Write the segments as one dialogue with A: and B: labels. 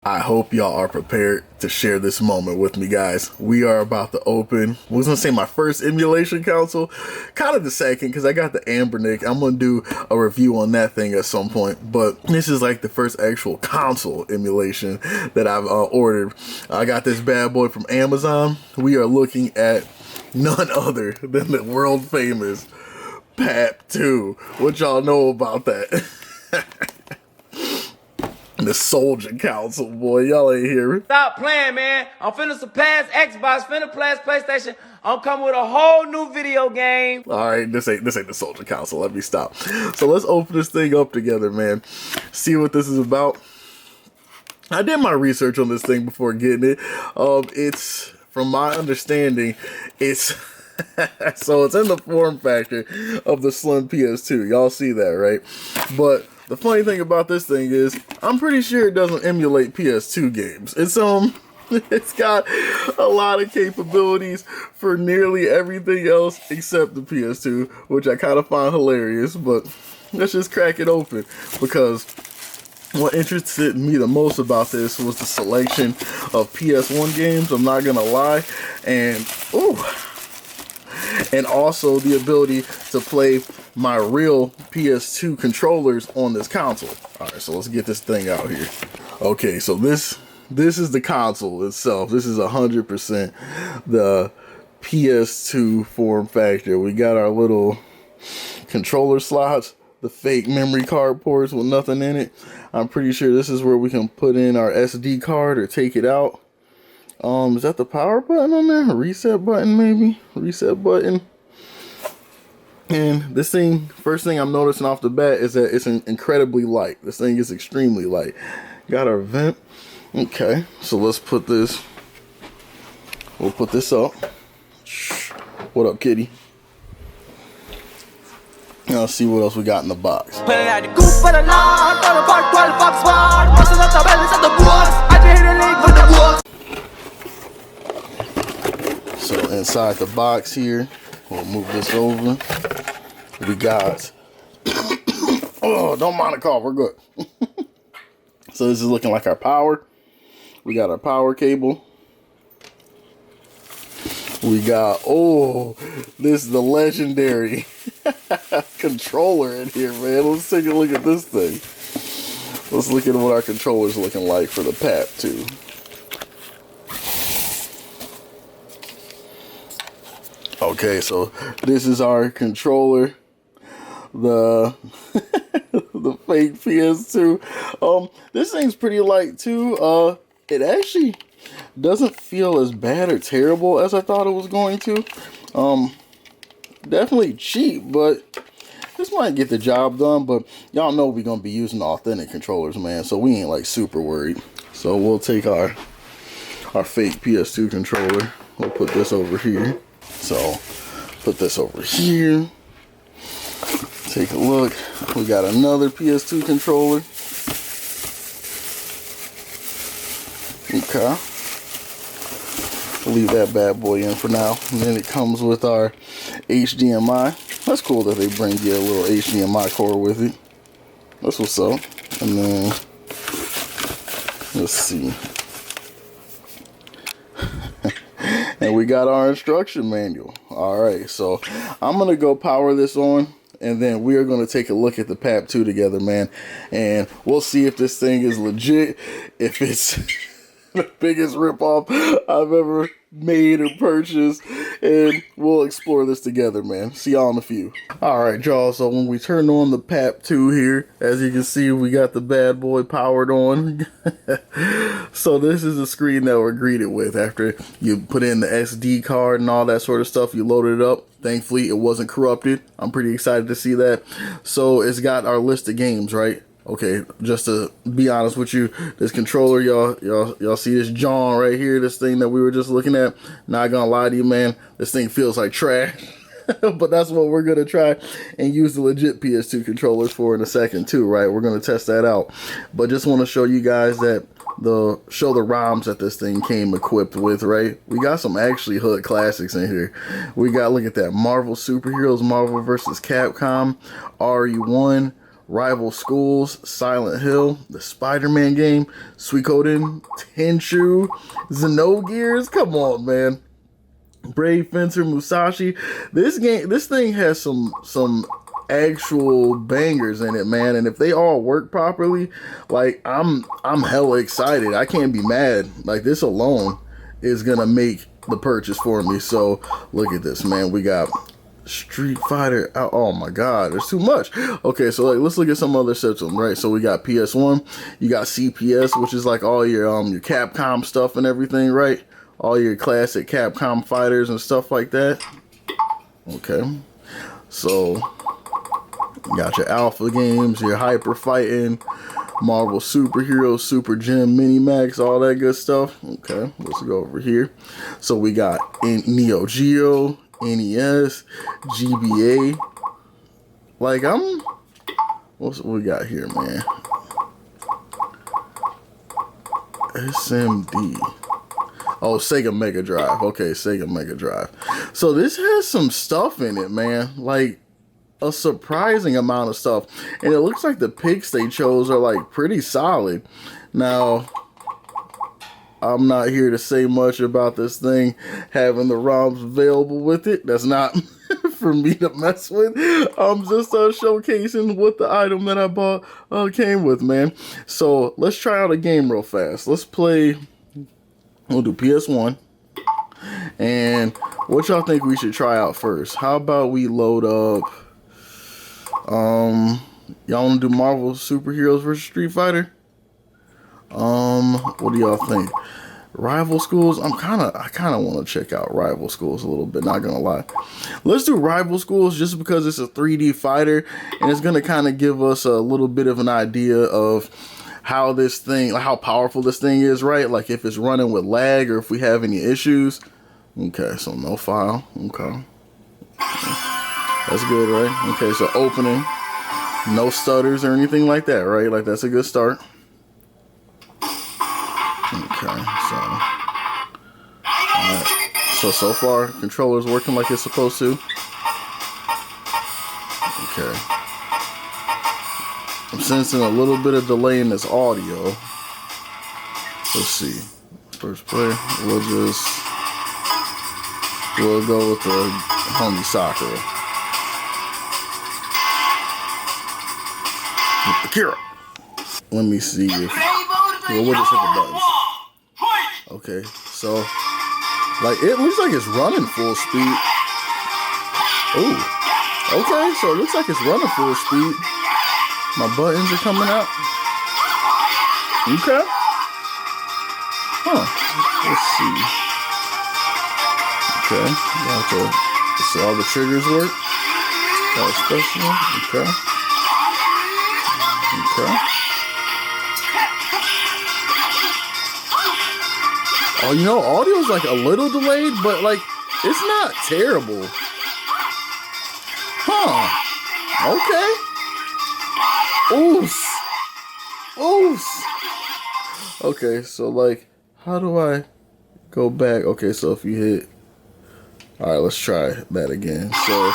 A: I hope y'all are prepared to share this moment with me, guys. We are about to open, I was gonna say my first emulation console, kind of the second, because I got the Ambernick. I'm gonna do a review on that thing at some point, but this is like the first actual console emulation that I've ordered. I got this bad boy from Amazon. We are looking at none other than the world famous PAP II. What y'all know about that? The Soldier Council, boy, y'all ain't hear.
B: Stop playing, man. I'm finna surpass Xbox, finna pass PlayStation. I'm coming with a whole new video game.
A: All right, this ain't the Soldier Council. Let me stop. So let's open this thing up together, man. See what this is about. I did my research on this thing before getting it. It's, from my understanding, it's so it's in the form factor of the slim PS2. Y'all see that, right? But the funny thing about this thing is, I'm pretty sure it doesn't emulate PS2 games. It's got a lot of capabilities for nearly everything else except the PS2, which I kind of find hilarious. But let's just crack it open, because what interested me the most about this was the selection of PS1 games. I'm not gonna lie, and also the ability to play my real PS2 controllers on this console. All right, so let's get this thing out here. Okay, so this is the console itself. This is 100% the PS2 form factor. We got our little controller slots, the fake memory card ports with nothing in it. I'm pretty sure this is where we can put in our SD card or take it out. Is that the power button on there? Reset button, maybe? Reset button. And this thing, first thing I'm noticing off the bat is that it's incredibly light. This thing is extremely light. Got our vent. Okay, so let's put this, we'll put this up. What up, kitty? Now let's see what else we got in the box. So inside the box here, we'll move this over. We got, oh, don't mind the cough, we're good. So this is looking like our power. We got our power cable. We got, oh, this is the legendary controller in here, man. Let's take a look at this thing. Let's look at what our controller's looking like for the PAP II. Okay, so this is our controller, the the fake PS2. This thing's pretty light too. It actually doesn't feel as bad or terrible as I thought it was going to. Definitely cheap, but this might get the job done. But y'all know we're gonna be using authentic controllers, man, so we ain't like super worried. So we'll take our fake PS2 controller. We'll put this over here. So put this over here. Take a look. We got another PS2 controller. Okay. Leave that bad boy in for now. And then it comes with our HDMI. That's cool that they bring you a little HDMI cord with it. That's what's up. And then let's see. And we got our instruction manual. Alright, so I'm gonna go power this on, and then we are gonna take a look at the PAP II together, man. And we'll see if this thing is legit, if it's the biggest ripoff I've ever made or purchased, and we'll explore this together, man. See y'all in a few. Alright, y'all, so when we turn on the PAP II here, as you can see, we got the bad boy powered on. So this is the screen that we're greeted with after you put in the SD card and all that sort of stuff. You loaded it up. Thankfully, it wasn't corrupted. I'm pretty excited to see that. So it's got our list of games, right? Okay, just to be honest with you, this controller, y'all see this John right here, this thing that we were just looking at. Not gonna lie to you, man, this thing feels like trash. But that's what we're gonna try and use the legit PS2 controllers for in a second too, right? We're gonna test that out. But just want to show you guys that show the ROMs that this thing came equipped with, right? We got some actually hood classics in here. We got, look at that, Marvel Superheroes, Marvel vs. Capcom, RE1, Rival Schools, Silent Hill, the Spider-Man game, Suikoden, Tenchu, Xenogears. Come on, man. Brave Fencer, Musashi. This thing has some actual bangers in it, man. And if they all work properly, like I'm hella excited. I can't be mad. Like this alone is gonna make the purchase for me. So look at this, man. We got Street Fighter. Oh my God, there's too much. Okay, so like let's look at some other systems, right? So we got PS1, you got CPS, which is like all your Capcom stuff and everything, right? All your classic Capcom fighters and stuff like that. Okay, so you got your Alpha games, your Hyper Fighting, Marvel Superheroes, Super Gym, Minimax, all that good stuff. Okay, let's go over here. So we got Neo Geo, NES, GBA. Like what's we got here, man? SMD. Oh, Sega Mega Drive. Okay, Sega Mega Drive. So this has some stuff in it, man. Like a surprising amount of stuff. And it looks like the picks they chose are like pretty solid. Now, I'm not here to say much about this thing having the ROMs available with it. That's not for me to mess with. I'm just showcasing what the item that I bought came with, man. So let's try out a game real fast. Let's play. We'll do PS1. And what y'all think we should try out first? How about we load up y'all want to do Marvel Superheroes versus Street Fighter? What do y'all think? Rival Schools? I kind of want to check out Rival Schools a little bit, not gonna lie. Let's do Rival Schools just because it's a 3D fighter and it's gonna kind of give us a little bit of an idea of how this thing, how powerful this thing is, right? Like if it's running with lag or if we have any issues. Okay, so no file. Okay. That's good, right? Okay, so opening. No stutters or anything like that, right? Like that's a good start. Okay, so far, controller's working like it's supposed to. Okay. I'm sensing a little bit of delay in this audio. Let's see. First player, we'll go with the homie Sakura. Akira. Let me see if we'll just hit the buttons. Okay, so like it looks like it's running full speed. Ooh. Okay, so it looks like it's running full speed. My buttons are coming out. Okay. Huh. Let's see. Okay. Let's see all the triggers work. Got a special. Okay. Okay. Oh, you know, audio's like a little delayed, but like it's not terrible. Huh. Okay. Oof. Okay, so like, how do I go back? Okay, so if you hit, all right, let's try that again. So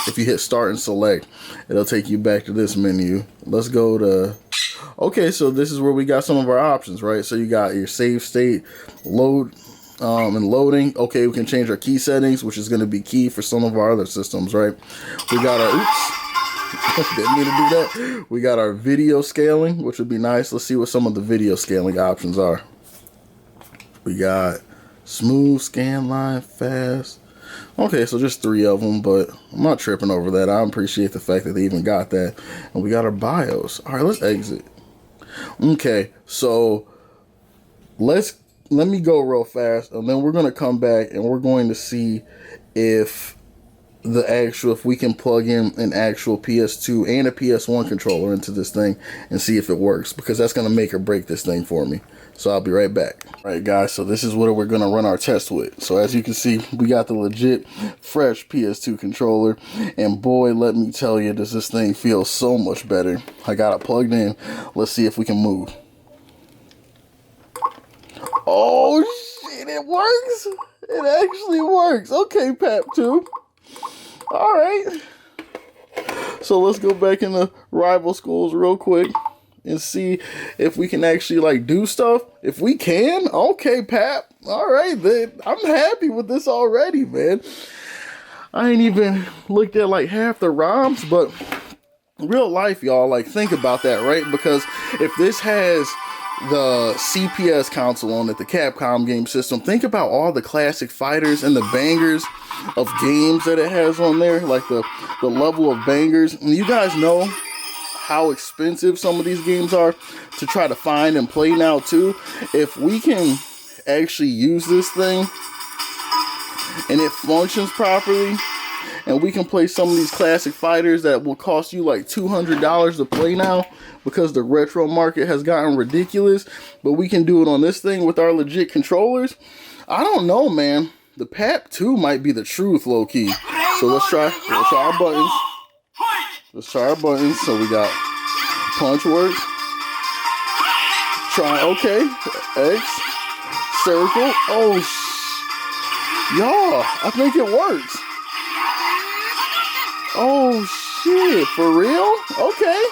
A: if you hit start and select, it'll take you back to this menu. Let's go to, okay, so this is where we got some of our options, right? So you got your save state, load, and loading. Okay, we can change our key settings, which is going to be key for some of our other systems, right? We got our, didn't mean to do that. We got our video scaling, which would be nice. Let's see what some of the video scaling options are. We got smooth, scan line, fast. Okay, so just 3 of them, but I'm not tripping over that. I appreciate the fact that they even got that. And we got our BIOS. All right, let's exit. Okay, so let me go real fast, and then we're going to come back and we're going to see if we can plug in an actual PS2 and a PS1 controller into this thing and see if it works, because that's going to make or break this thing for me. So I'll be right back. All right, guys, so this is what we're going to run our test with. So as you can see, we got the legit fresh PS2 controller, and boy, let me tell you, does this thing feel so much better. I got it plugged in. Let's see if we can move. Oh shit, it works. It actually works. Okay, PAP II. All right. So let's go back into rival schools real quick and see if we can actually like do stuff. If we can, okay, Pap. All right, then I'm happy with this already, man. I ain't even looked at like half the ROMs, but real life, y'all, like think about that, right? Because if this has the CPS console on it, the Capcom game system, think about all the classic fighters and the bangers of games that it has on there, like the level of bangers. And you guys know how expensive some of these games are to try to find and play now too. If we can actually use this thing and it functions properly, and we can play some of these classic fighters that will cost you like $200 to play now because the retro market has gotten ridiculous, but we can do it on this thing with our legit controllers. I don't know, man. The PAP II might be the truth, low-key. So let's try our buttons. Let's try our buttons. So we got punch works. Try, okay. X. Circle. Oh, y'all, I think it works. Oh, shit. For real? Okay.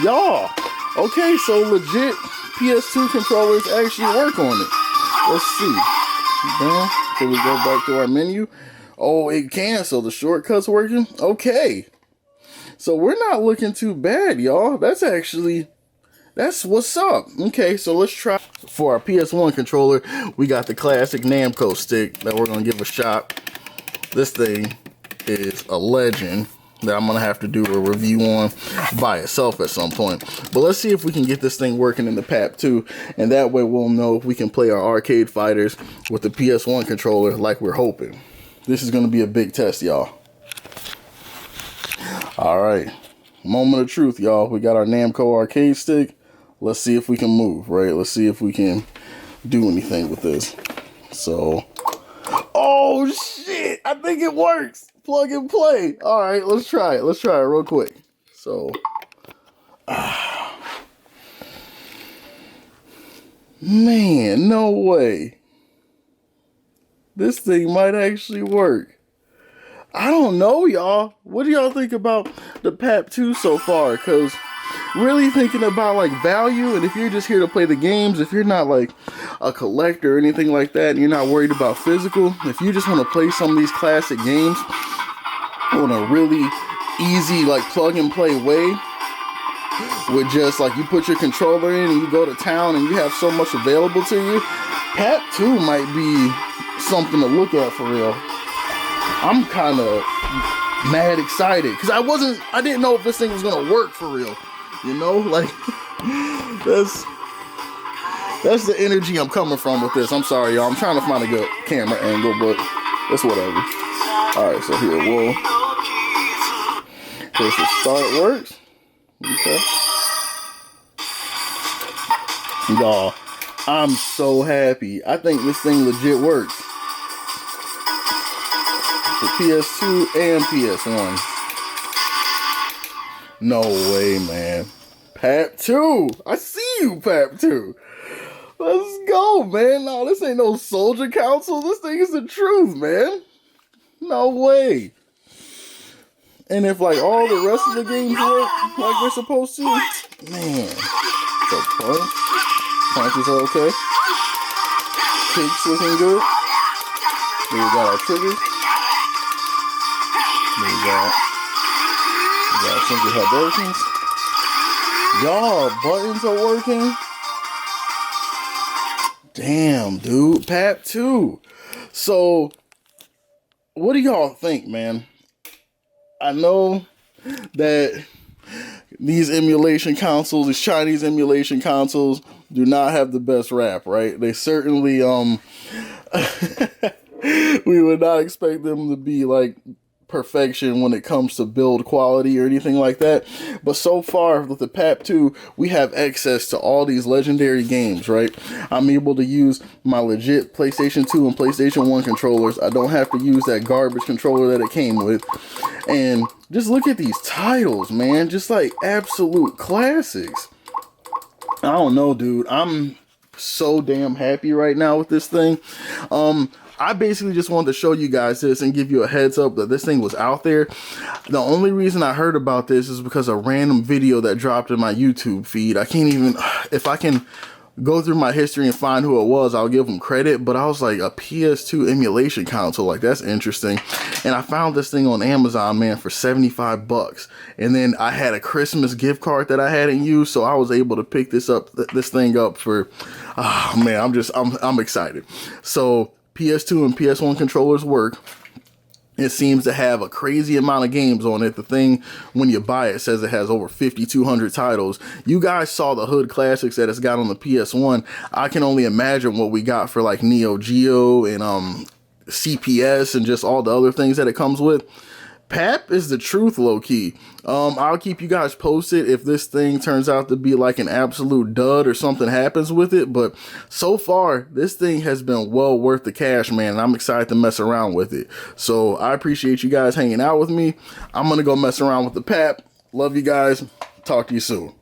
A: Y'all. Okay, so legit PS2 controllers actually work on it. Let's see. So we go back to our menu. Oh, it can. So the shortcuts working. Okay. So we're not looking too bad, y'all. That's what's up. Okay, so let's try. For our PS1 controller, we got the classic Namco stick that we're going to give a shot. This thing is a legend that I'm going to have to do a review on by itself at some point. But let's see if we can get this thing working in the PAP II, and that way we'll know if we can play our arcade fighters with the PS1 controller like we're hoping. This is going to be a big test, y'all. Alright, moment of truth, y'all. We got our Namco arcade stick. Let's see if we can move, right? Let's see if we can do anything with this. So, oh shit, I think it works. Plug and play. All right, let's try it. Let's try it real quick. So, man, no way. This thing might actually work. I don't know, y'all. What do y'all think about the PAP II so far? Because really thinking about like value, and if you're just here to play the games, if you're not like a collector or anything like that, and you're not worried about physical, if you just want to play some of these classic games on a really easy like plug and play way, with just like you put your controller in and you go to town and you have so much available to you, PAP II might be something to look at for real. I'm kind of mad excited because I didn't know if this thing was gonna work for real. You know, like that's the energy I'm coming from with this. I'm sorry, y'all. I'm trying to find a good camera angle, but it's whatever. All right, so here we'll. Okay, so start works. Okay. Y'all, I'm so happy. I think this thing legit works. The PS2 and PS1. No way, man. PAP II. I see you, PAP II. Let's go, man. No, this ain't no soldier council. This thing is the truth, man. No way. And if like all the rest of the games work like they're supposed to, man. So punches are okay. Kicks looking good. Then we got our triggers. Then we got single head buttons. Y'all, buttons are working. Damn, dude. PAP II. So, what do y'all think, man? I know that these emulation consoles, these Chinese emulation consoles, do not have the best rap, right? They certainly, we would not expect them to be like perfection when it comes to build quality or anything like that. But so far with the PAP II, we have access to all these legendary games, right? I'm able to use my legit PlayStation 2 and PlayStation 1 controllers. I don't have to use that garbage controller that it came with. And just look at these titles, man. Just like absolute classics. I don't know, dude. I'm so damn happy right now with this thing. I basically just wanted to show you guys this and give you a heads up that this thing was out there. The only reason I heard about this is because a random video that dropped in my YouTube feed. I can't even, if I can go through my history and find who it was, I'll give them credit, but I was like, a PS2 emulation console, like that's interesting. And I found this thing on Amazon, man, for 75 bucks. And then I had a Christmas gift card that I hadn't used, so I was able to pick this thing up for, oh man, I'm excited. So PS2 and PS1 controllers work. It seems to have a crazy amount of games on it. The thing, when you buy it, says it has over 5,200 titles. You guys saw the hood classics that it's got on the PS1. I can only imagine what we got for like Neo Geo and CPS and just all the other things that it comes with. PAP is the truth, low-key. I'll keep you guys posted if this thing turns out to be like an absolute dud or something happens with it. But so far, this thing has been well worth the cash, man. And I'm excited to mess around with it. So I appreciate you guys hanging out with me. I'm going to go mess around with the PAP. Love you guys. Talk to you soon.